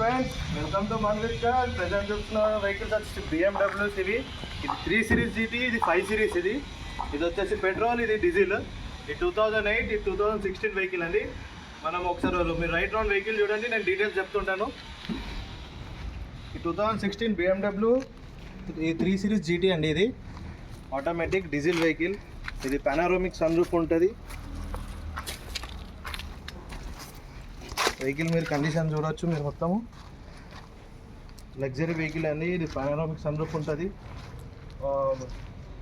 Friends, welcome to Manvith car. Present చూస్తున్న vehicles వచ్చేసి BMW ఇది 3 సిరీస్ GT, ఇది 5 సిరీస్. ఇది వచ్చేసి పెట్రోల్, ఇది డీజిల్. ఇది 2008, ఇది 2016 వెహికల్ అండి. మనం ఒకసారి మీరు రైట్ రౌండ్ వెహికల్ చూడండి, నేను డీటెయిల్స్ చెప్తుంటాను. ఈ 2016 BMW ఈ 3 సిరీస్ GT అండి. ఇది ఆటోమేటిక్ డీజిల్ వెహికల్. ఇది పానారోమిక్ సన్ రూఫ్ ఉంటుంది. వెహికల్ మీరు కండిషన్ చూడవచ్చు. మీరు మొత్తము లగ్జరీ వెహికల్ అండి. ఇది పానారోమిక్ సన్ రూఫ్ ఉంటుంది.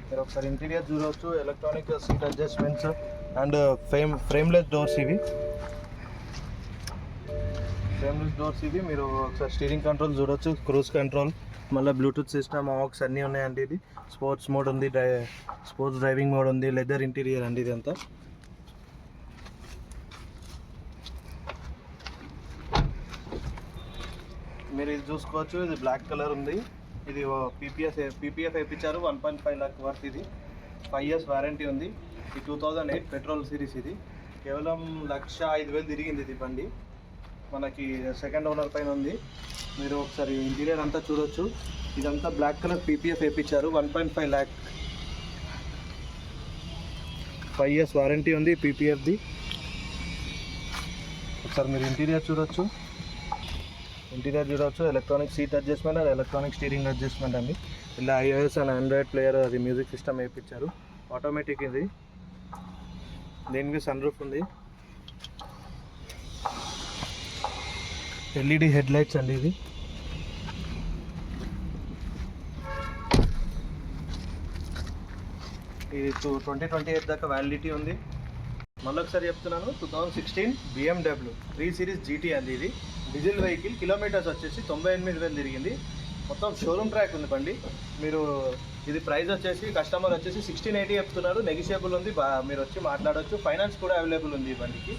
మీరు ఒకసారి ఇంటీరియర్ చూడవచ్చు. Electronic seat adjustments and frameless doors. ఇవి ఫ్రేమ్లెస్ డోర్స్. ఇవి మీరు ఒకసారి స్టీరింగ్ కంట్రోల్ చూడవచ్చు, క్రూజ్ కంట్రోల్, మళ్ళీ బ్లూటూత్ సిస్టమ్, ఆక్స్ అన్నీ ఉన్నాయండి. ఇది స్పోర్ట్స్ మోడ్ ఉంది, స్పోర్ట్స్ డ్రైవింగ్ మోడ్ ఉంది, లెదర్ ఇంటీరియర్ అండి. ఇది అంతా మీరు ఇది చూసుకోవచ్చు. ఇది బ్లాక్ కలర్ ఉంది. ఇది పీపీఎఫ్ వేయించారు. 1.5 lakh వర్త్. ఇది 5 years వారంటీ ఉంది. ఈ 2008 పెట్రోల్ సిరీస్. ఇది కేవలం 1,05,000 తిరిగింది. ఇది బండి మనకి సెకండ్ ఓనర్ పైన ఉంది. మీరు ఒకసారి ఇంటీరియర్ అంతా చూడొచ్చు. ఇదంతా బ్లాక్ కలర్ పీపీఎఫ్ వేయించారు. 1.5 lakh, 5 years వారంటీ ఉంది పీపీఎఫ్ది. ఒకసారి మీరు ఇంటీరియర్ చూడొచ్చు. Electronic seat adjustment and electronic steering adjustment అండి. ఇలా iOS అండ్ ఆండ్రాయిడ్ ప్లేయర్, అది మ్యూజిక్ సిస్టమ్ వేయించారు. ఆటోమేటిక్. ఇది దీనికి సన్ రూఫ్ ఉంది. LED హెడ్ లైట్స్ అండి. ఇది 2028 దాకా వ్యాలిడిటీ ఉంది. మళ్ళీ ఒకసారి చెప్తున్నాను, 2016 BMW 3 సిరీస్ GT అండి. ఇది డీజిల్ వెహికల్. కిలోమీటర్స్ వచ్చేసి 98,000 తిరిగింది. మొత్తం షోరూమ్ ట్రాక్ ఉంది బండి. మీరు ఇది ప్రైస్ వచ్చేసి కస్టమర్ వచ్చేసి 1680 చెప్తున్నారు. నెగిషియబుల్ ఉంది, మీరు వచ్చి మాట్లాడవచ్చు. ఫైనాన్స్ కూడా అవైలబుల్ ఉంది ఈ బండికి.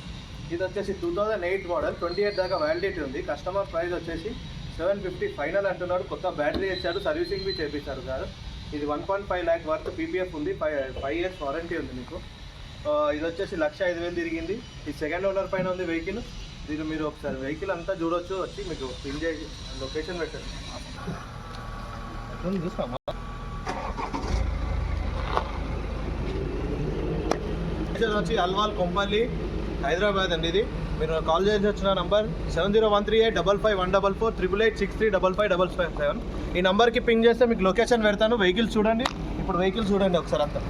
ఇది వచ్చేసి 2008 మోడల్, 28 దాకా వ్యాలిడిటీ ఉంది. కస్టమర్ ప్రైస్ వచ్చేసి 750 ఫైనల్ అంటున్నాడు. కొత్త బ్యాటరీ ఇచ్చాడు, సర్వీసింగ్ బి చేయించారు సార్. ఇది 1.5 lakh వర్త్ పీపీఎఫ్ ఉంది. 5 years వారంటీ ఉంది మీకు. ఇది వచ్చేసి 1,05,000 తిరిగింది. ఇది సెకండ్ ఓనర్ పైన ఉంది వెహికల్. దీన్ని మీరు ఒకసారి వెహికల్ అంతా చూడవచ్చు. వచ్చి మీకు పిన్ చేసి లొకేషన్ పెట్టండి. చూస్తామా వచ్చి అల్వాల్ కొంపల్లి, హైదరాబాద్ అండి. ఇది మీరు కాల్ చేసి వచ్చిన నంబర్ 7013855144 88863555557. ఈ నెంబర్కి పింగ్ చేస్తే మీకు లొకేషన్ పెడతాను. వెహికల్స్ చూడండి. ఇప్పుడు వెహికల్స్ చూడండి ఒకసారి అంతా.